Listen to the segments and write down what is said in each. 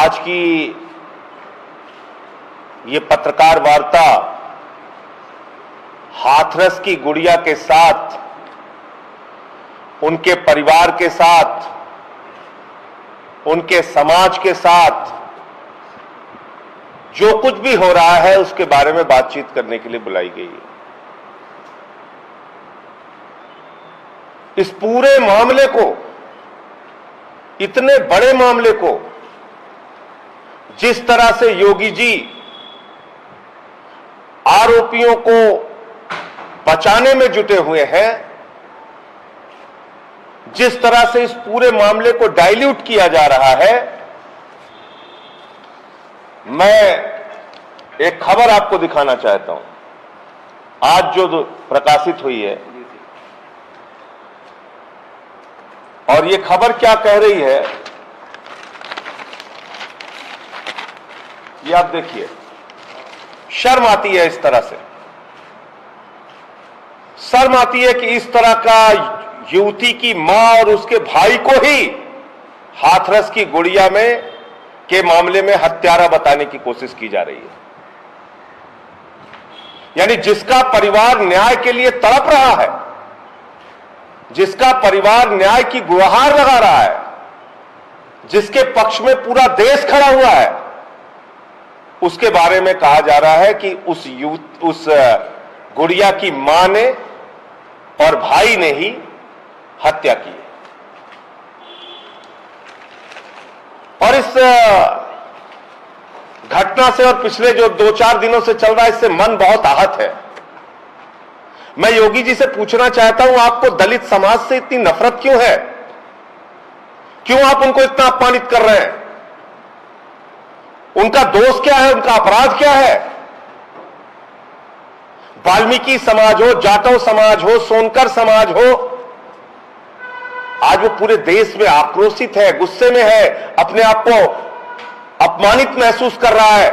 आज की ये पत्रकार वार्ता हाथरस की गुड़िया के साथ, उनके परिवार के साथ, उनके समाज के साथ जो कुछ भी हो रहा है उसके बारे में बातचीत करने के लिए बुलाई गई है। इस पूरे मामले को, इतने बड़े मामले को जिस तरह से योगी जी आरोपियों को बचाने में जुटे हुए हैं, जिस तरह से इस पूरे मामले को डाइल्यूट किया जा रहा है, मैं एक खबर आपको दिखाना चाहता हूं आज जो प्रकाशित हुई है। और ये खबर क्या कह रही है ये आप देखिए। शर्म आती है इस तरह से, शर्म आती है कि इस तरह का युवती की मां और उसके भाई को ही हाथरस की गुड़िया में के मामले में हत्यारा बताने की कोशिश की जा रही है। यानी जिसका परिवार न्याय के लिए तड़प रहा है, जिसका परिवार न्याय की गुहार लगा रहा है, जिसके पक्ष में पूरा देश खड़ा हुआ है, उसके बारे में कहा जा रहा है कि उस गुड़िया की मां ने और भाई ने ही हत्या की। और इस घटना से और पिछले जो 2-4 दिनों से चल रहा है, इससे मन बहुत आहत है। मैं योगी जी से पूछना चाहता हूं, आपको दलित समाज से इतनी नफरत क्यों है? क्यों आप उनको इतना अपमानित कर रहे हैं? उनका दोष क्या है? उनका अपराध क्या है? वाल्मीकि समाज हो, जाटव समाज हो, सोनकर समाज हो, आज वो पूरे देश में आक्रोशित है, गुस्से में है, अपने आप को अपमानित महसूस कर रहा है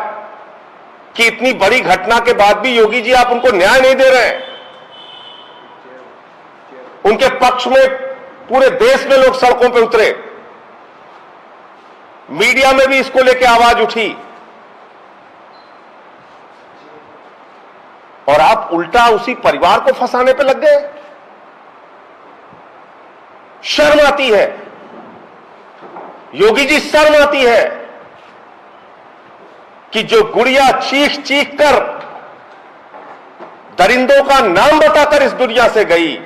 कि इतनी बड़ी घटना के बाद भी योगी जी आप उनको न्याय नहीं दे रहे हैं। उनके पक्ष में पूरे देश में लोग सड़कों पर उतरे, मीडिया में भी इसको लेकर आवाज उठी, और आप उल्टा उसी परिवार को फंसाने पे लग गए। शर्म आती है योगी जी, शर्म आती है कि जो गुड़िया चीख चीख कर दरिंदों का नाम बताकर इस दुनिया से गई,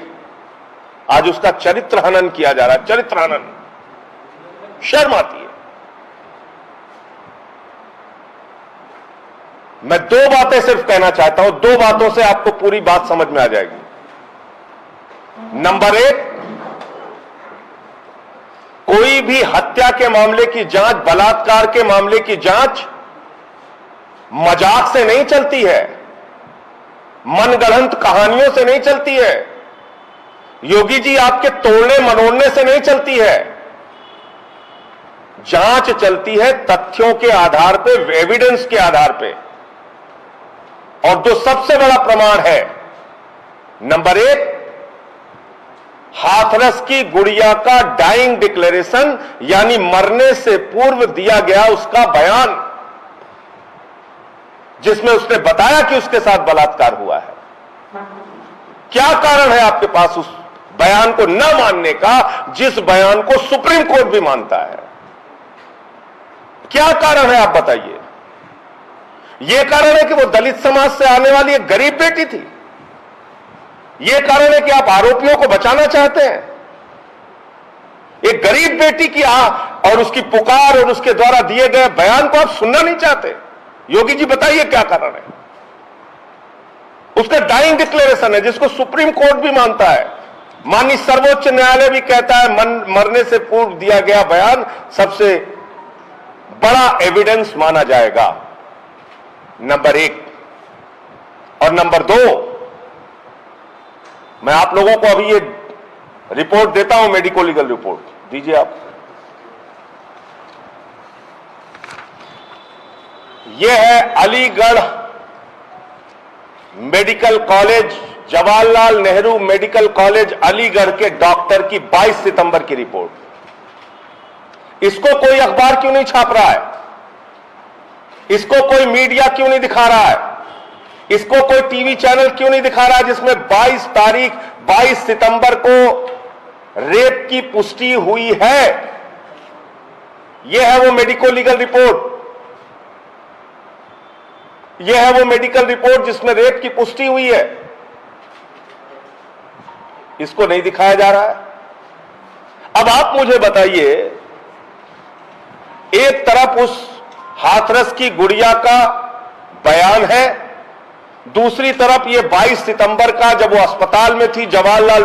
आज उसका चरित्र हनन किया जा रहा है। चरित्र हनन, शर्म आती है। मैं 2 बातें सिर्फ कहना चाहता हूं, 2 बातों से आपको पूरी बात समझ में आ जाएगी। नंबर 1, कोई भी हत्या के मामले की जांच, बलात्कार के मामले की जांच मजाक से नहीं चलती है, मनगढ़ंत कहानियों से नहीं चलती है, योगी जी आपके तोड़ने मरोड़ने से नहीं चलती है। जांच चलती है तथ्यों के आधार पे, एविडेंस के आधार पे। और जो सबसे बड़ा प्रमाण है, नंबर 1, हाथरस की गुड़िया का डाइंग डिक्लेरेशन, यानी मरने से पूर्व दिया गया उसका बयान, जिसमें उसने बताया कि उसके साथ बलात्कार हुआ है। क्या कारण है आपके पास उस बयान को न मानने का, जिस बयान को सुप्रीम कोर्ट भी मानता है? क्या कारण है आप बताइए? यह कारण है कि वो दलित समाज से आने वाली एक गरीब बेटी थी? यह कारण है कि आप आरोपियों को बचाना चाहते हैं? एक गरीब बेटी की और उसकी पुकार और उसके द्वारा दिए गए बयान को आप सुनना नहीं चाहते? योगी जी बताइए क्या कारण है? उसका डाइंग डिक्लेरेशन है, जिसको सुप्रीम कोर्ट भी मानता है, माननीय सर्वोच्च न्यायालय भी कहता है मरने से पूर्व दिया गया बयान सबसे बड़ा एविडेंस माना जाएगा। नंबर 1। और नंबर 2, मैं आप लोगों को अभी ये रिपोर्ट देता हूं, मेडिको लीगल रिपोर्ट दीजिए आप। यह है Aligarh medical college, Jawaharlal Nehru medical college Aligarh के डॉक्टर की 22 सितंबर की रिपोर्ट। इसको कोई अखबार क्यों नहीं छाप रहा है? इसको कोई मीडिया क्यों नहीं दिखा रहा है? इसको कोई टीवी चैनल क्यों नहीं दिखा रहा है जिसमें 22 सितंबर को रेप की पुष्टि हुई है? यह है वो मेडिको लीगल रिपोर्ट, यह है वो मेडिकल रिपोर्ट जिसमें रेप की पुष्टि हुई है। इसको नहीं दिखाया जा रहा है। अब आप मुझे बताइए, एक तरफ उस हाथरस की गुड़िया का बयान है, दूसरी तरफ ये 22 सितंबर का जब वो अस्पताल में थी, जवाहरलाल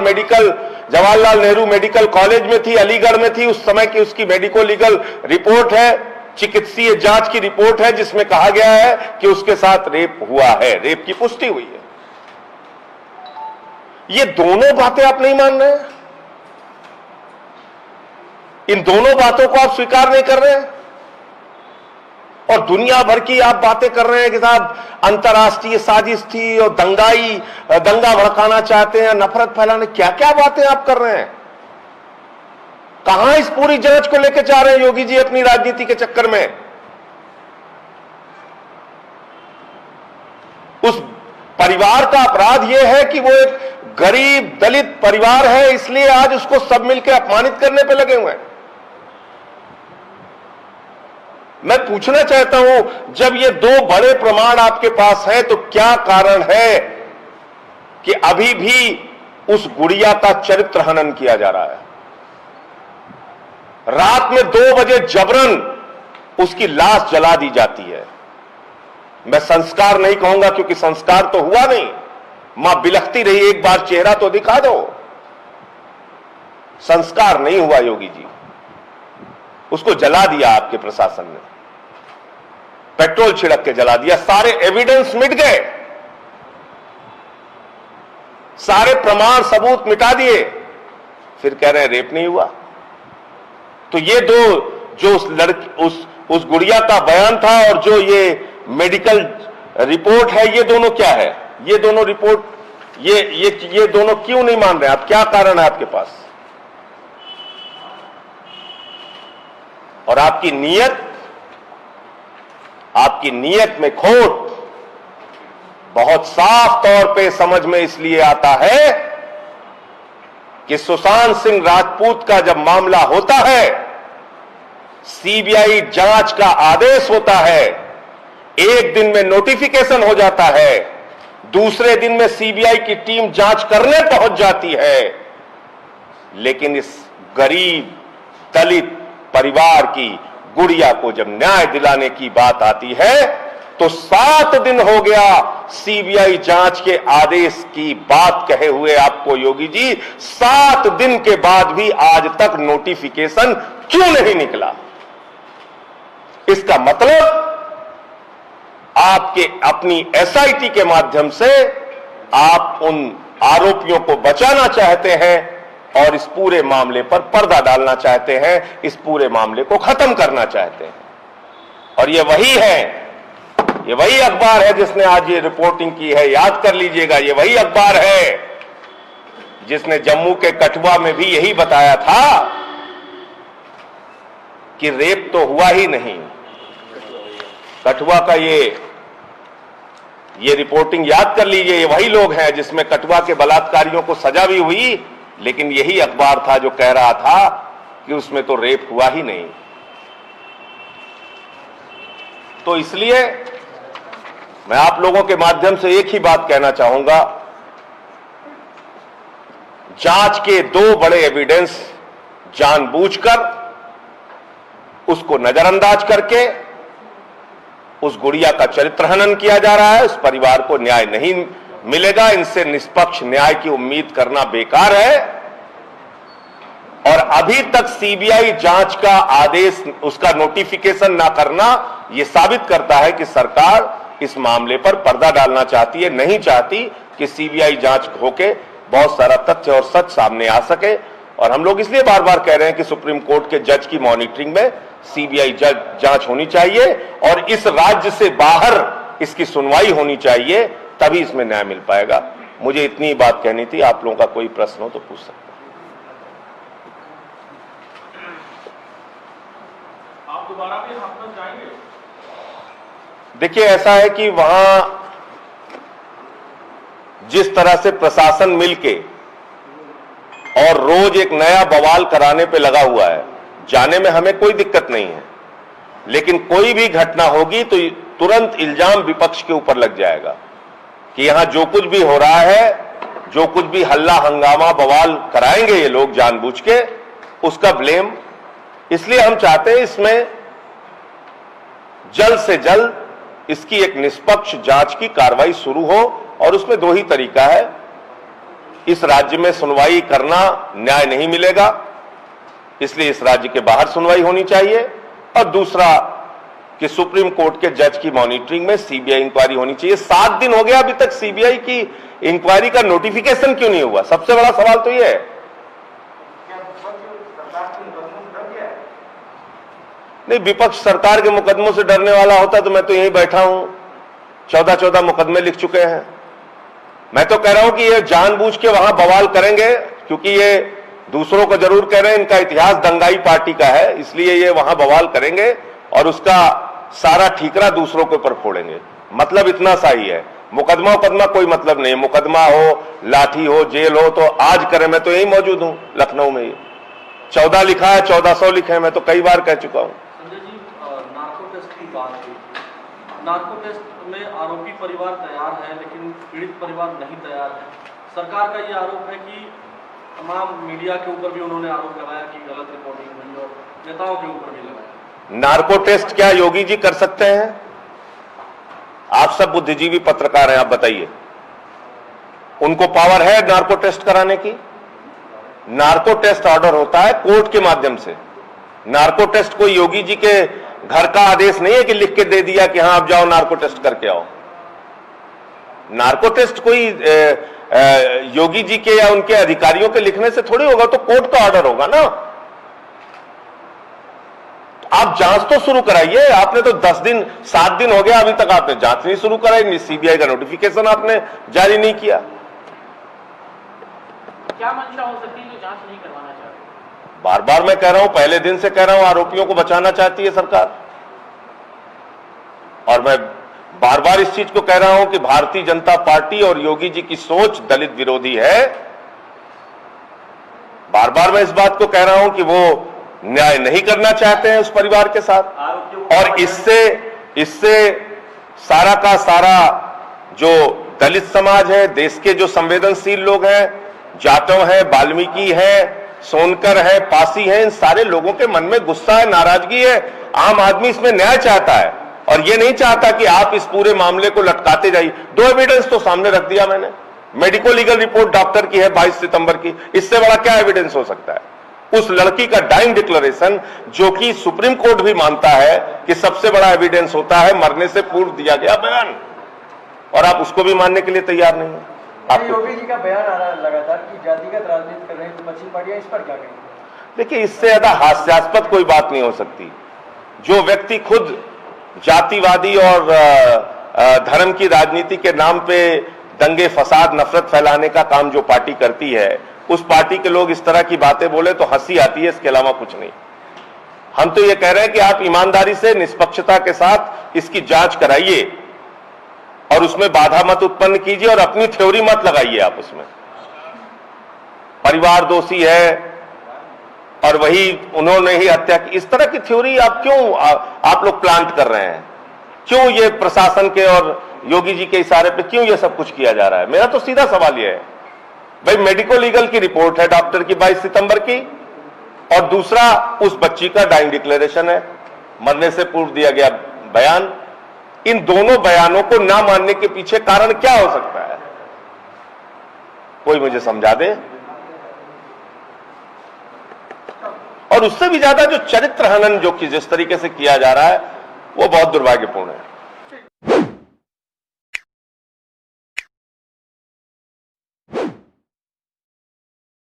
नेहरू मेडिकल कॉलेज में थी, अलीगढ़ में थी, उस समय की उसकी मेडिको लीगल रिपोर्ट है, चिकित्सीय जांच की रिपोर्ट है जिसमें कहा गया है कि उसके साथ रेप हुआ है, रेप की पुष्टि हुई है। ये दोनों बातें आप नहीं मान रहे हैं? इन दोनों बातों को आप स्वीकार नहीं कर रहे हैं और दुनिया भर की आप बातें कर रहे हैं कि साहब अंतर्राष्ट्रीय साजिश थी और दंगा भड़काना चाहते हैं, नफरत फैलाने, क्या क्या बातें आप कर रहे हैं? कहां इस पूरी जांच को लेकर जा रहे हैं योगी जी अपनी राजनीति के चक्कर में? उस परिवार का अपराध यह है कि वो एक गरीब दलित परिवार है, इसलिए आज उसको सब मिलकर अपमानित करने पे लगे हुए हैं। मैं पूछना चाहता हूं, जब ये दो बड़े प्रमाण आपके पास हैं तो क्या कारण है कि अभी भी उस गुड़िया का चरित्र हनन किया जा रहा है? रात में 2 बजे जबरन उसकी लाश जला दी जाती है। मैं संस्कार नहीं कहूंगा क्योंकि संस्कार तो हुआ नहीं, मां बिलखती रही, एक बार चेहरा तो दिखा दो। संस्कार नहीं हुआ योगी जी, उसको जला दिया आपके प्रशासन ने, पेट्रोल छिड़क के जला दिया, सारे एविडेंस मिट गए, सारे प्रमाण सबूत मिटा दिए, फिर कह रहे हैं रेप नहीं हुआ। तो ये दो, जो उस गुड़िया का बयान था और जो ये मेडिकल रिपोर्ट है, ये दोनों क्या है? ये दोनों रिपोर्ट, ये दोनों क्यों नहीं मान रहे आप? क्या कारण है आपके पास? और आपकी नीयत में खोट बहुत साफ तौर पे समझ में इसलिए आता है कि सुशांत सिंह राजपूत का जब मामला होता है, सीबीआई जांच का आदेश होता है, एक दिन में नोटिफिकेशन हो जाता है, दूसरे दिन में सीबीआई की टीम जांच करने पहुंच जाती है, लेकिन इस गरीब दलित परिवार की गुड़िया को जब न्याय दिलाने की बात आती है तो 7 दिन हो गया सीबीआई जांच के आदेश की बात कहे हुए आपको योगी जी, 7 दिन के बाद भी आज तक नोटिफिकेशन क्यों नहीं निकला? इसका मतलब आपके अपनी एसआईटी के माध्यम से आप उन आरोपियों को बचाना चाहते हैं और इस पूरे मामले पर पर्दा डालना चाहते हैं, इस पूरे मामले को खत्म करना चाहते हैं। और ये वही अखबार है जिसने आज ये रिपोर्टिंग की है, याद कर लीजिएगा, ये वही अखबार है जिसने जम्मू के कठुआ में भी यही बताया था कि रेप तो हुआ ही नहीं। कठुआ का ये रिपोर्टिंग याद कर लीजिए, ये वही लोग हैं जिसमें कठुआ के बलात्कारियों को सजा भी हुई, लेकिन यही अखबार था जो कह रहा था कि उसमें तो रेप हुआ ही नहीं। तो इसलिए मैं आप लोगों के माध्यम से एक ही बात कहना चाहूंगा, जांच के 2 बड़े एविडेंस जानबूझकर उसको नजरअंदाज करके उस गुड़िया का चरित्र हनन किया जा रहा है। उस परिवार को न्याय नहीं मिलेगा, इनसे निष्पक्ष न्याय की उम्मीद करना बेकार है। और अभी तक सीबीआई जांच का आदेश, उसका नोटिफिकेशन ना करना, यह साबित करता है कि सरकार इस मामले पर पर्दा डालना चाहती है, नहीं चाहती कि सीबीआई जांच होके बहुत सारा तथ्य और सच सामने आ सके। और हम लोग इसलिए बार बार कह रहे हैं कि सुप्रीम कोर्ट के जज की मॉनिटरिंग में सीबीआई जांच होनी चाहिए और इस राज्य से बाहर इसकी सुनवाई होनी चाहिए, तभी इसमें न्याय मिल पाएगा। मुझे इतनी बात कहनी थी। आप लोगों का कोई प्रश्न हो तो पूछ सकते हैं। आप दोबारा भी हाथरस जाएंगे? देखिए, ऐसा है कि वहां जिस तरह से प्रशासन मिलके और रोज एक नया बवाल कराने पे लगा हुआ है, जाने में हमें कोई दिक्कत नहीं है, लेकिन कोई भी घटना होगी तो तुरंत इल्जाम विपक्ष के ऊपर लग जाएगा कि यहां जो कुछ भी हो रहा है, जो कुछ भी हल्ला हंगामा बवाल कराएंगे ये लोग जानबूझ के, उसका ब्लेम। इसलिए हम चाहते हैं इसमें जल्द से जल्द इसकी एक निष्पक्ष जांच की कार्रवाई शुरू हो, और उसमें दो ही तरीका है। इस राज्य में सुनवाई करना न्याय नहीं मिलेगा, इसलिए इस राज्य के बाहर सुनवाई होनी चाहिए, और दूसरा कि सुप्रीम कोर्ट के जज की मॉनिटरिंग में सीबीआई इंक्वायरी होनी चाहिए। 7 दिन हो गया अभी तक सीबीआई की इंक्वायरी का नोटिफिकेशन क्यों नहीं हुआ? सबसे बड़ा सवाल तो यह है। नहीं, विपक्ष सरकार के मुकदमों से डरने वाला होता तो मैं तो यहीं बैठा हूं। 14 मुकदमे लिख चुके हैं। मैं तो कह रहा हूं कि ये जानबूझ के वहां बवाल करेंगे, क्योंकि ये दूसरों को जरूर कह रहे हैं, इनका इतिहास दंगाई पार्टी का है, इसलिए ये वहां बवाल करेंगे और उसका सारा ठीकरा दूसरों के ऊपर फोड़ेंगे। मतलब इतना सा ही है। मुकदमा कोई मतलब नहीं है। मुकदमा हो, लाठी हो, जेल हो तो आज करें। मैं तो यही मौजूद हूं लखनऊ में। ही 14 लिखा है, 1400 लिखे हैं, मैं तो कई बार कह चुका हूं। संजय जी, नार्को टेस्ट की बात हुई। नार्को टेस्ट में आरोपी परिवार तैयार है, लेकिन पीड़ित परिवार नहीं तैयार है। सरकार का यह आरोप है कि तमाम मीडिया के ऊपर भी उन्होंने आरोप लगाया कि गलत रिपोर्टिंग हुई, और नेताओं के ऊपर भी लगाया। नार्को टेस्ट क्या योगी जी कर सकते हैं? आप सब बुद्धिजीवी पत्रकार हैं, आप बताइए, उनको पावर है नार्को टेस्ट कराने की? नार्को टेस्ट ऑर्डर होता है कोर्ट के माध्यम से। नार्को टेस्ट कोई योगी जी के घर का आदेश नहीं है कि लिख के दे दिया कि हां आप जाओ नार्को टेस्ट करके आओ। नार्को टेस्ट कोई योगी जी के या उनके अधिकारियों के लिखने से थोड़ी होगा, तो कोर्ट का ऑर्डर होगा ना। आप जांच तो शुरू कराइए। आपने तो 7 दिन हो गया, अभी तक आपने जांच नहीं शुरू कराई। सीबीआई का नोटिफिकेशन आपने जारी नहीं किया। क्या मंशा हो सकती है जो जांच नहीं करवाना चाहती? बार बार मैं कह रहा हूं, पहले दिन से कह रहा हूं, आरोपियों को बचाना चाहती है सरकार। और मैं बार बार इस चीज को कह रहा हूं कि भारतीय जनता पार्टी और योगी जी की सोच दलित विरोधी है। बार बार मैं इस बात को कह रहा हूं कि वो न्याय नहीं करना चाहते हैं उस परिवार के साथ, और इससे सारा का सारा जो दलित समाज है, देश के जो संवेदनशील लोग हैं, जाटव है, वाल्मीकि है, सोनकर है, पासी है, इन सारे लोगों के मन में गुस्सा है, नाराजगी है। आम आदमी इसमें न्याय चाहता है, और ये नहीं चाहता कि आप इस पूरे मामले को लटकाते जाइए। 2 एविडेंस तो सामने रख दिया मैंने। मेडिको लीगल रिपोर्ट डॉक्टर की है 22 सितंबर की। इससे बड़ा क्या एविडेंस हो सकता है? उस लड़की का डाइंग डिक्लेरेशन, जो कि सुप्रीम कोर्ट भी मानता है कि सबसे बड़ा एविडेंस होता है मरने से पूर्व दिया गया बयान, और आप उसको भी मानने के लिए तैयार नहीं है। योगी जी का बयान आ रहा है लगातार कि जातिगत राजनीति कर रहे हैं मछली पार्टियां, इस पर क्या कहेंगे? देखिए, इससे ज्यादा हास्यास्पद कोई बात नहीं हो सकती। जो व्यक्ति खुद जातिवादी और धर्म की राजनीति के नाम पे दंगे फसाद नफरत फैलाने का काम जो पार्टी करती है, उस पार्टी के लोग इस तरह की बातें बोले तो हंसी आती है, इसके अलावा कुछ नहीं। हम तो ये कह रहे हैं कि आप ईमानदारी से, निष्पक्षता के साथ इसकी जांच कराइए, और उसमें बाधा मत उत्पन्न कीजिए, और अपनी थ्योरी मत लगाइए आप उसमें। परिवार दोषी है और वही उन्होंने ही हत्या की, इस तरह की थ्योरी आप क्यों आप लोग प्लांट कर रहे हैं? क्यों ये प्रशासन के और योगी जी के इशारे पे क्यों ये सब कुछ किया जा रहा है? मेरा तो सीधा सवाल यह है, भाई मेडिको लीगल की रिपोर्ट है डॉक्टर की 22 सितंबर की, और दूसरा उस बच्ची का डाइंग डिक्लेरेशन है, मरने से पूर्व दिया गया बयान। इन दोनों बयानों को ना मानने के पीछे कारण क्या हो सकता है? कोई मुझे समझा दे। और उससे भी ज्यादा जो चरित्र हनन जो कि जिस तरीके से किया जा रहा है, वो बहुत दुर्भाग्यपूर्ण है।